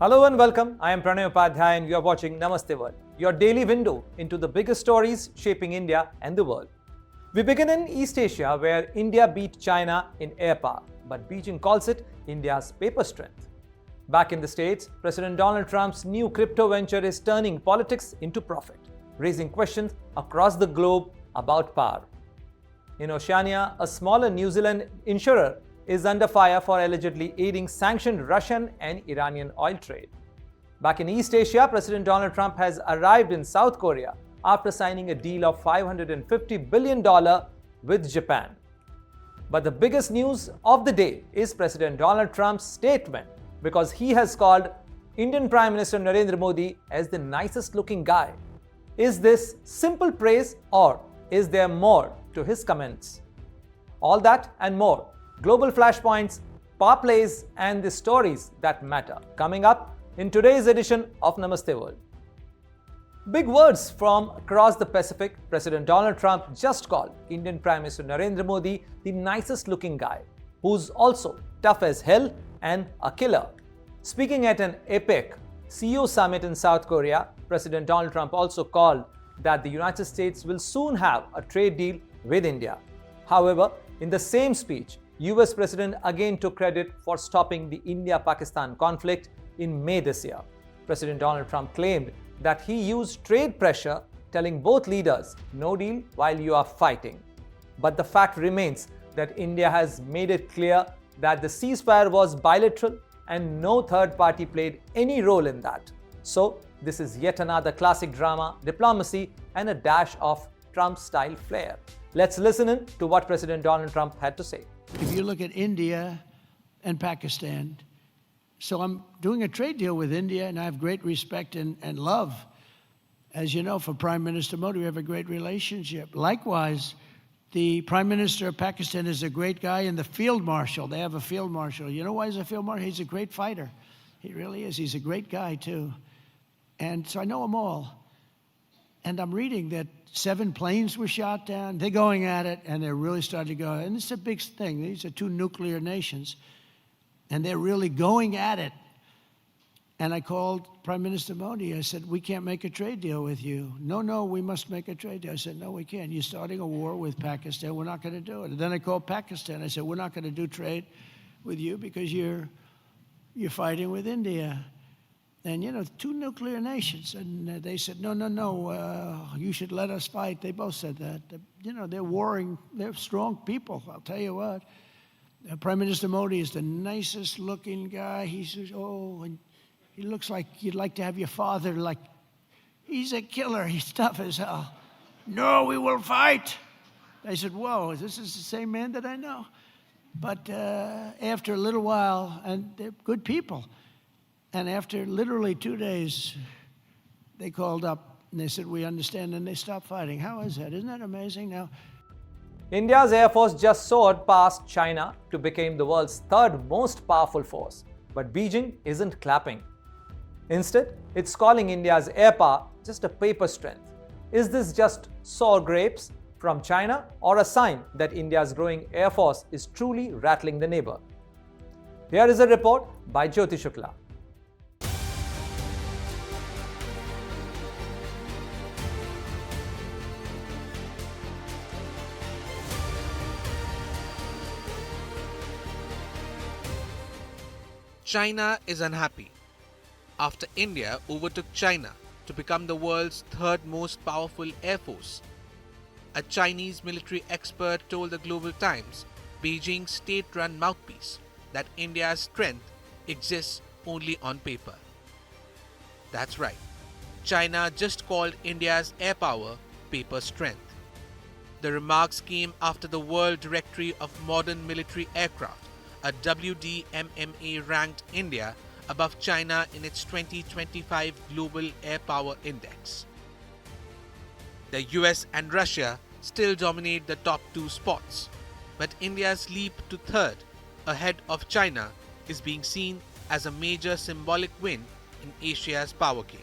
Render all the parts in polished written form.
Hello and welcome. I am Pranay Upadhyaya and you are watching Namaste World, your daily window into the biggest stories shaping India and the world. We begin in East Asia where India beat China in air power, but Beijing calls it India's paper strength. Back in the States, President Donald Trump's new crypto venture is turning politics into profit, raising questions across the globe about power. In Oceania, a smaller New Zealand insurer is under fire for allegedly aiding sanctioned Russian and Iranian oil trade. Back in East Asia, President Donald Trump has arrived in South Korea after signing a deal of $550 billion with Japan. But the biggest news of the day is President Donald Trump's statement, because he has called Indian Prime Minister Narendra Modi as the nicest looking guy. Is this simple praise or is there more to his comments? All that and more. Global flashpoints, power plays, and the stories that matter. Coming up in today's edition of Namaste World. Big words from across the Pacific. President Donald Trump just called Indian Prime Minister Narendra Modi the nicest looking guy, who's also tough as hell and a killer. Speaking at an APEC Summit in South Korea, President Donald Trump also called that the United States will soon have a trade deal with India. However, in the same speech, US President again took credit for stopping the India-Pakistan conflict in May this year. President Donald Trump claimed that he used trade pressure, telling both leaders, no deal while you are fighting. But the fact remains that India has made it clear that the ceasefire was bilateral and no third party played any role in that. So, this is yet another classic drama, diplomacy, and a dash of Trump-style flair. Let's listen in to what President Donald Trump had to say. If you look at India and Pakistan, so I'm doing a trade deal with India, and I have great respect and love. As you know, for Prime Minister Modi, we have a great relationship. Likewise, the Prime Minister of Pakistan is a great guy, and the Field Marshal, they have a Field Marshal. You know why he's a Field Marshal? He's a great fighter. He really is. He's a great guy, too. And so I know them all. And I'm reading that 7 planes were shot down. They're going at it, and they're really starting to go. And it's a big thing. These are 2 nuclear nations, and they're really going at it. And I called Prime Minister Modi. I said, we can't make a trade deal with you. No, we must make a trade deal. I said, no, we can't. You're starting a war with Pakistan. We're not going to do it. And then I called Pakistan. I said, we're not going to do trade with you because you're fighting with India. And, 2 nuclear nations. And they said, no, you should let us fight. They both said that. They're warring. They're strong people, I'll tell you what. Prime Minister Modi is the nicest looking guy. He says, and he looks like you'd like to have your father, like, he's a killer. He's tough as hell. No, we will fight. I said, whoa, this is the same man that I know. But after a little while, and they're good people, and after literally 2 days, they called up and they said, we understand, and they stopped fighting. How is that? Isn't that amazing? Now, India's Air Force just soared past China to become the world's 3rd most powerful force. But Beijing isn't clapping. Instead, it's calling India's air power just a paper strength. Is this just sour grapes from China or a sign that India's growing Air Force is truly rattling the neighbor? Here is a report by Jyoti Shukla. China is unhappy after India overtook China to become the world's 3rd most powerful air force. A Chinese military expert told the Global Times, Beijing's state-run mouthpiece, that India's strength exists only on paper. That's right. China just called India's air power paper strength. The remarks came after the World Directory of Modern Military Aircraft, a WDMMA ranked India above China in its 2025 Global Air Power Index. The US and Russia still dominate the top 2 spots, but India's leap to 3rd, ahead of China, is being seen as a major symbolic win in Asia's power game.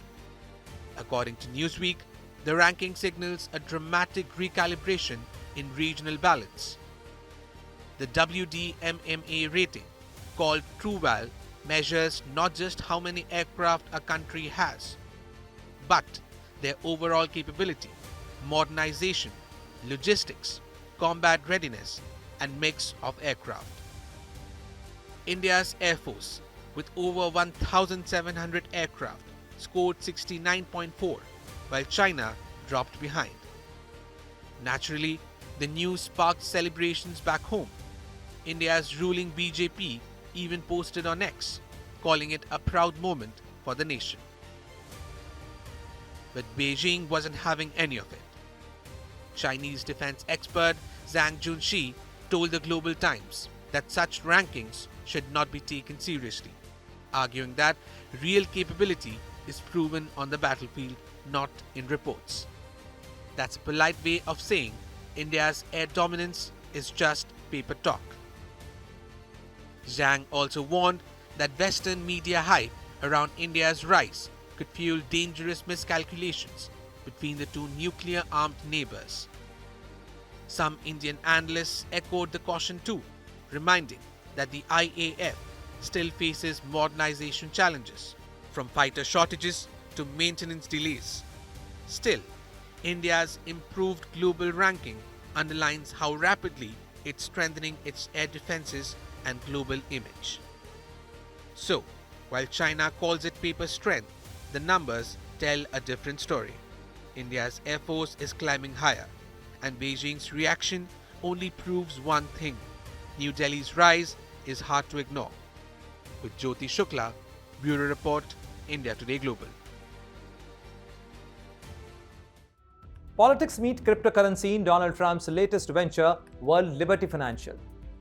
According to Newsweek, the ranking signals a dramatic recalibration in regional balance. The WDMMA rating, called TrueVal, measures not just how many aircraft a country has, but their overall capability, modernization, logistics, combat readiness, and mix of aircraft. India's Air Force, with over 1,700 aircraft, scored 69.4, while China dropped behind. Naturally, the news sparked celebrations back home. India's ruling BJP even posted on X, calling it a proud moment for the nation. But Beijing wasn't having any of it. Chinese defense expert Zhang Junxi told the Global Times that such rankings should not be taken seriously, arguing that real capability is proven on the battlefield, not in reports. That's a polite way of saying India's air dominance is just paper talk. Zhang also warned that Western media hype around India's rise could fuel dangerous miscalculations between the two nuclear-armed neighbors. Some Indian analysts echoed the caution too, reminding that the IAF still faces modernization challenges, from fighter shortages to maintenance delays. Still, India's improved global ranking underlines how rapidly it's strengthening its air defenses and global image. So, while China calls it paper strength, the numbers tell a different story. India's Air Force is climbing higher, and Beijing's reaction only proves one thing: New Delhi's rise is hard to ignore. With Jyoti Shukla, Bureau Report, India Today Global. Politics meet cryptocurrency in Donald Trump's latest venture, World Liberty Financial.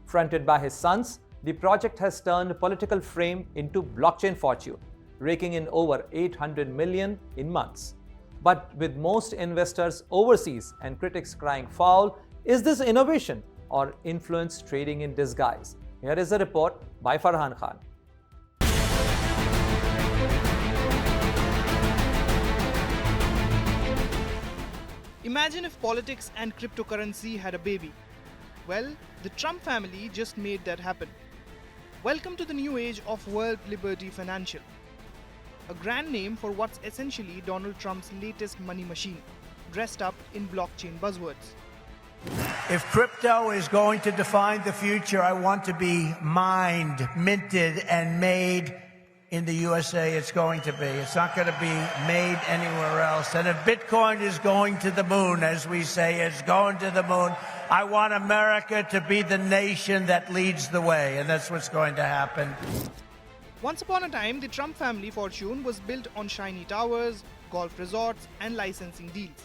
Fronted by his sons, the project has turned political fame into blockchain fortune, raking in over 800 million in months. But with most investors overseas and critics crying foul, is this innovation or influence trading in disguise? Here is a report by Farhan Khan. Imagine if politics and cryptocurrency had a baby. Well, the Trump family just made that happen. Welcome to the new age of World Liberty Financial, a grand name for what's essentially Donald Trump's latest money machine, dressed up in blockchain buzzwords. If crypto is going to define the future, I want to be mined, minted, and made in the USA. It's going to be. It's not going to be made anywhere else. And if Bitcoin is going to the moon, as we say, it's going to the moon, I want America to be the nation that leads the way. And that's what's going to happen. Once upon a time, the Trump family fortune was built on shiny towers, golf resorts, and licensing deals.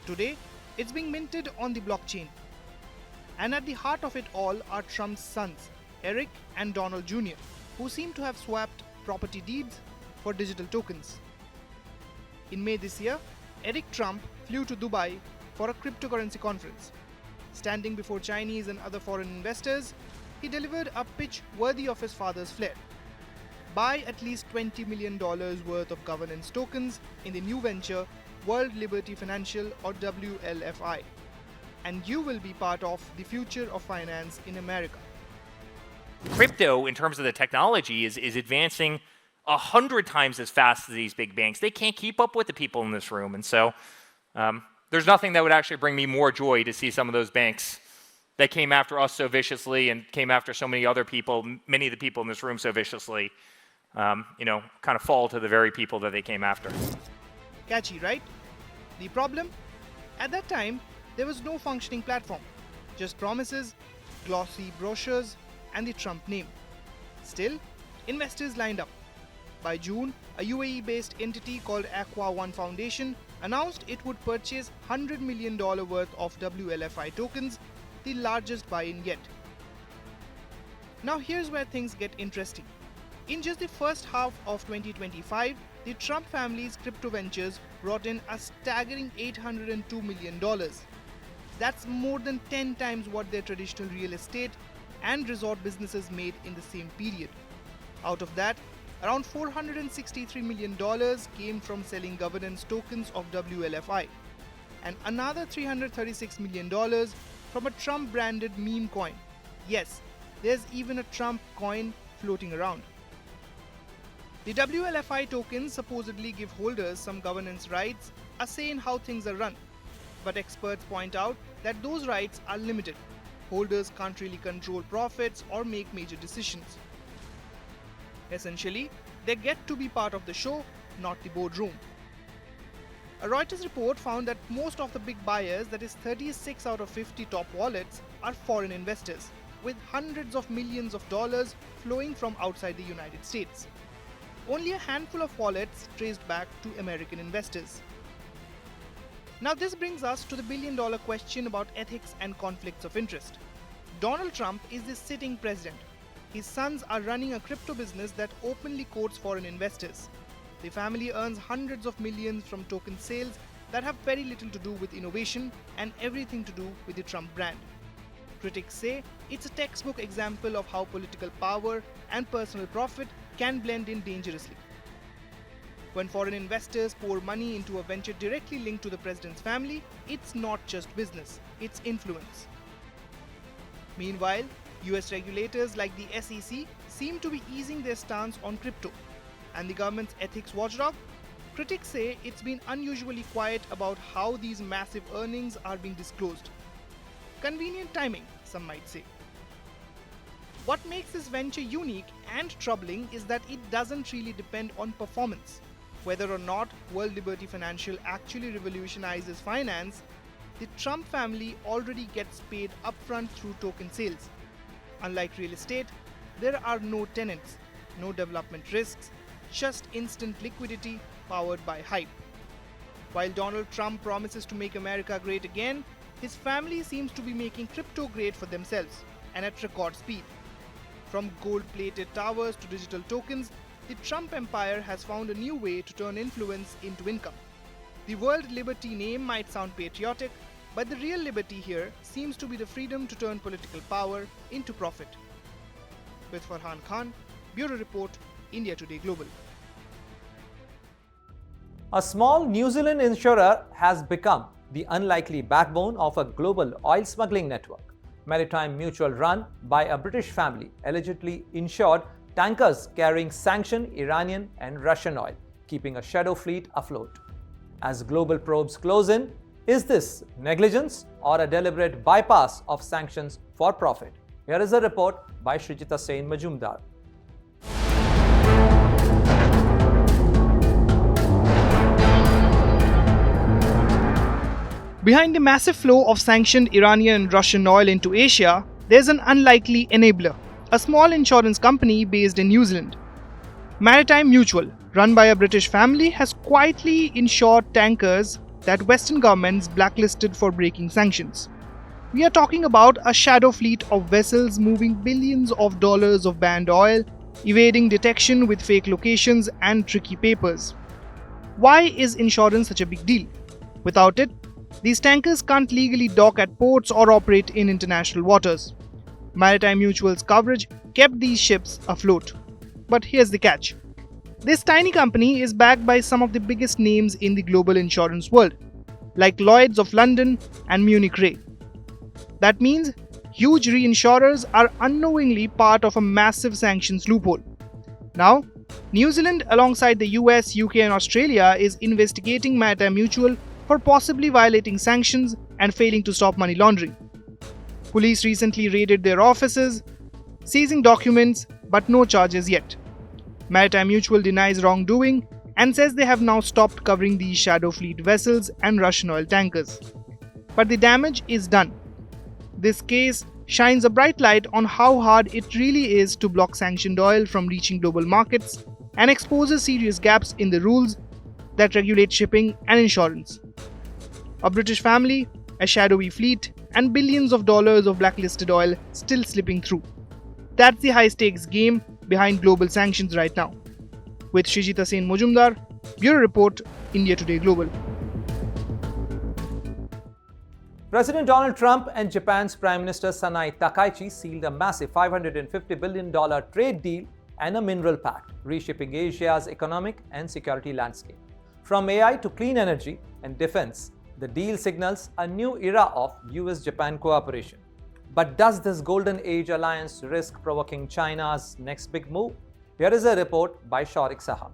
Today, it's being minted on the blockchain. And at the heart of it all are Trump's sons, Eric and Donald Jr., who seem to have swapped property deeds for digital tokens. In May this year, Eric Trump flew to Dubai for a cryptocurrency conference. Standing before Chinese and other foreign investors, he delivered a pitch worthy of his father's flair. Buy at least $20 million worth of governance tokens in the new venture World Liberty Financial, or WLFI, and you will be part of the future of finance in America. Crypto, in terms of the technology, is advancing 100 times as fast as these big banks. They can't keep up with the people in this room. And so there's nothing that would actually bring me more joy to see some of those banks that came after us so viciously and came after so many other people, many of the people in this room so viciously, kind of fall to the very people that they came after. Catchy, right? The problem? At that time, there was no functioning platform, just promises, glossy brochures, and the Trump name. Still, investors lined up. By June, a UAE-based entity called Aqua One Foundation announced it would purchase $100 million worth of WLFI tokens, the largest buy-in yet. Now here's where things get interesting. In just the first half of 2025, the Trump family's crypto ventures brought in a staggering $802 million. That's more than 10 times what their traditional real estate and resort businesses made in the same period. Out of that, around $463 million came from selling governance tokens of WLFI, and another $336 million from a Trump-branded meme coin. Yes, there's even a Trump coin floating around. The WLFI tokens supposedly give holders some governance rights, a say in how things are run. But experts point out that those rights are limited. Holders can't really control profits or make major decisions. Essentially, they get to be part of the show, not the boardroom. A Reuters report found that most of the big buyers, that is 36 out of 50 top wallets, are foreign investors, with hundreds of millions of dollars flowing from outside the United States. Only a handful of wallets traced back to American investors. Now this brings us to the billion-dollar question about ethics and conflicts of interest. Donald Trump is the sitting president. His sons are running a crypto business that openly courts foreign investors. The family earns hundreds of millions from token sales that have very little to do with innovation and everything to do with the Trump brand. Critics say it's a textbook example of how political power and personal profit can blend in dangerously. When foreign investors pour money into a venture directly linked to the president's family, it's not just business, it's influence. Meanwhile, US regulators like the SEC seem to be easing their stance on crypto. And the government's ethics watchdog? Critics say it's been unusually quiet about how these massive earnings are being disclosed. Convenient timing, some might say. What makes this venture unique and troubling is that it doesn't really depend on performance. Whether or not World Liberty Financial actually revolutionizes finance, the Trump family already gets paid upfront through token sales. Unlike real estate, there are no tenants, no development risks, just instant liquidity powered by hype. While Donald Trump promises to make America great again, his family seems to be making crypto great for themselves, and at record speed. From gold-plated towers to digital tokens, the Trump empire has found a new way to turn influence into income. The World Liberty name might sound patriotic, but the real liberty here seems to be the freedom to turn political power into profit. With Farhan Khan, Bureau Report, India Today Global. A small New Zealand insurer has become the unlikely backbone of a global oil smuggling network. Maritime Mutual, run by a British family, allegedly insured tankers carrying sanctioned Iranian and Russian oil, keeping a shadow fleet afloat. As global probes close in, is this negligence or a deliberate bypass of sanctions for profit? Here is a report by Srijita Sen Majumdar. Behind the massive flow of sanctioned Iranian and Russian oil into Asia, there's an unlikely enabler, a small insurance company based in New Zealand. Maritime Mutual, run by a British family, has quietly insured tankers that Western governments blacklisted for breaking sanctions. We are talking about a shadow fleet of vessels moving billions of dollars of banned oil, evading detection with fake locations and tricky papers. Why is insurance such a big deal? Without it, these tankers can't legally dock at ports or operate in international waters. Maritime Mutual's coverage kept these ships afloat. But here's the catch. This tiny company is backed by some of the biggest names in the global insurance world, like Lloyd's of London and Munich Re. That means huge reinsurers are unknowingly part of a massive sanctions loophole. Now, New Zealand, alongside the US, UK and Australia, is investigating Maritime Mutual for possibly violating sanctions and failing to stop money laundering. Police recently raided their offices, seizing documents, but no charges yet. Maritime Mutual denies wrongdoing and says they have now stopped covering these shadow fleet vessels and Russian oil tankers. But the damage is done. This case shines a bright light on how hard it really is to block sanctioned oil from reaching global markets and exposes serious gaps in the rules that regulate shipping and insurance. A British family, a shadowy fleet, and billions of dollars of blacklisted oil still slipping through. That's the high-stakes game behind global sanctions right now. With Srijita Sen Majumdar, Bureau Report, India Today Global. President Donald Trump and Japan's Prime Minister Sanai Takaichi sealed a massive $550 billion trade deal and a mineral pact, reshaping Asia's economic and security landscape. From AI to clean energy and defense, the deal signals a new era of US-Japan cooperation. But does this Golden Age alliance risk provoking China's next big move? Here is a report by Shaurik Saha.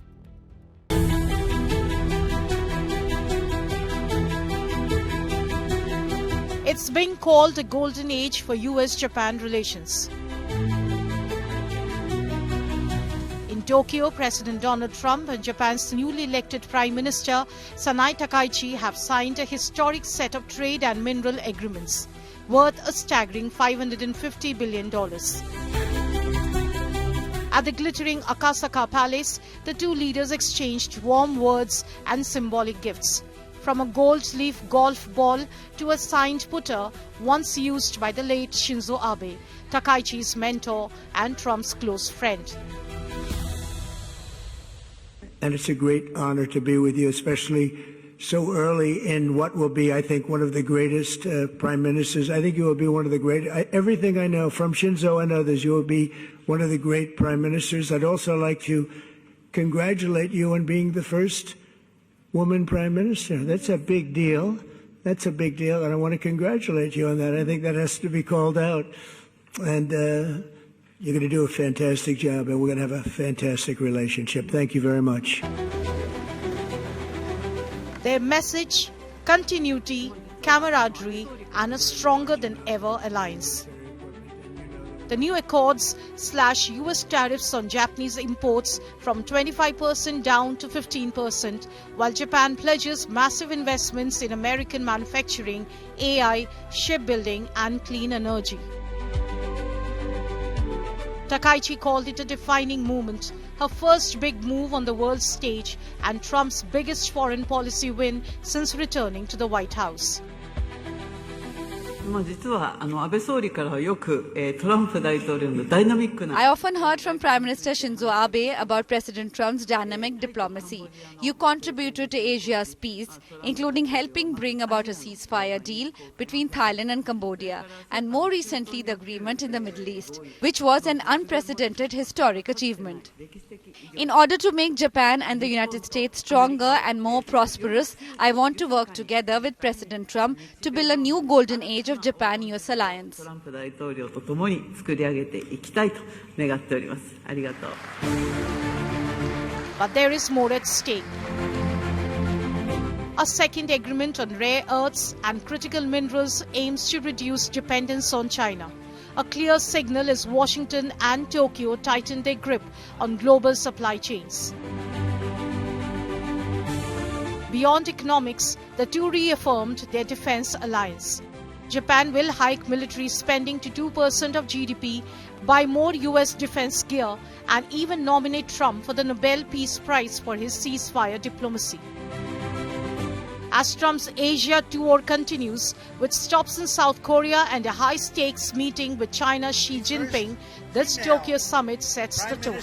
It's being called a golden age for US-Japan relations. In Tokyo, President Donald Trump and Japan's newly elected Prime Minister Sanai Takaichi have signed a historic set of trade and mineral agreements worth a staggering $550 billion. At the glittering Akasaka Palace, the two leaders exchanged warm words and symbolic gifts, from a gold leaf golf ball to a signed putter once used by the late Shinzo Abe, Takaichi's mentor and Trump's close friend. And it's a great honor to be with you, especially so early in what will be, I think, one of the greatest prime ministers. I think you will be one of the great, everything I know from Shinzo and others, you will be one of the great prime ministers. I'd also like to congratulate you on being the first woman prime minister. That's a big deal. That's a big deal, and I want to congratulate you on that. I think that has to be called out. And you're going to do a fantastic job, and we're going to have a fantastic relationship. Thank you very much. Their message, continuity, camaraderie, and a stronger than ever alliance. The new accords slash US tariffs on Japanese imports from 25% down to 15%, while Japan pledges massive investments in American manufacturing, AI, shipbuilding, and clean energy. Takaichi called it a defining moment, her first big move on the world stage and Trump's biggest foreign policy win since returning to the White House. 実は安倍総理からはよくトランプ大統領のダイナミックな I often heard from Prime Minister Shinzo Abe about President Trump's dynamic diplomacy. You contributed to Asia's peace, including helping bring about a ceasefire deal between Thailand and Cambodia, and more recently the agreement in the Middle East, which was an unprecedented historic achievement. In order to make Japan and the United States stronger and more prosperous, I want to work together with President Trump to build a new golden age of Japan-US alliance. トランプ大統領と共に作り上げていきたいと願っております。ありがとう。But there is more at stake. A second agreement on rare earths and critical minerals aims to reduce dependence on China. A clear signal as Washington and Tokyo tighten their grip on global supply chains. Beyond economics, the two reaffirmed their defense alliance. Japan will hike military spending to 2% of GDP, buy more US defense gear, and even nominate Trump for the Nobel Peace Prize for his ceasefire diplomacy. As Trump's Asia tour continues, with stops in South Korea and a high-stakes meeting with China's Xi Jinping, this Tokyo summit sets the tone.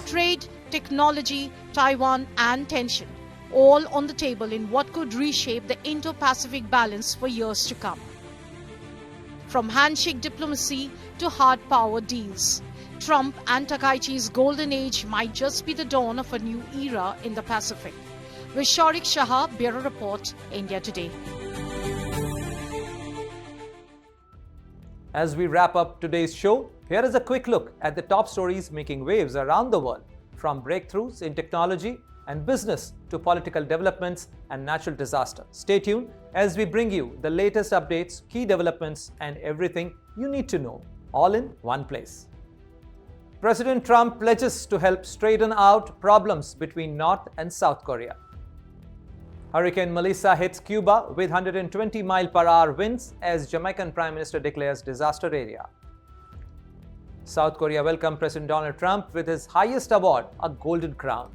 Trade, technology, Taiwan, and tension, all on the table in what could reshape the Indo-Pacific balance for years to come. From handshake diplomacy to hard power deals, Trump and Takaichi's golden age might just be the dawn of a new era in the Pacific. With Shaurik Saha, Bureau Report, India Today. As we wrap up today's show, here is a quick look at the top stories making waves around the world, from breakthroughs in technology and business to political developments and natural disaster. Stay tuned as we bring you the latest updates, key developments, and everything you need to know, all in one place. President Trump pledges to help straighten out problems between North and South Korea. Hurricane Melissa hits Cuba with 120-mile-per-hour winds as Jamaican Prime Minister declares disaster area. South Korea welcomed President Donald Trump with his highest award, a Golden Crown.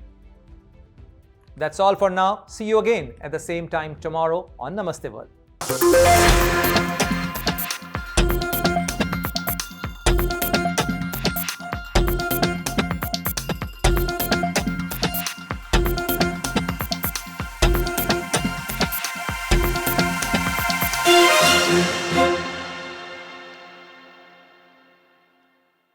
That's all for now. See you again at the same time tomorrow on Namaste World.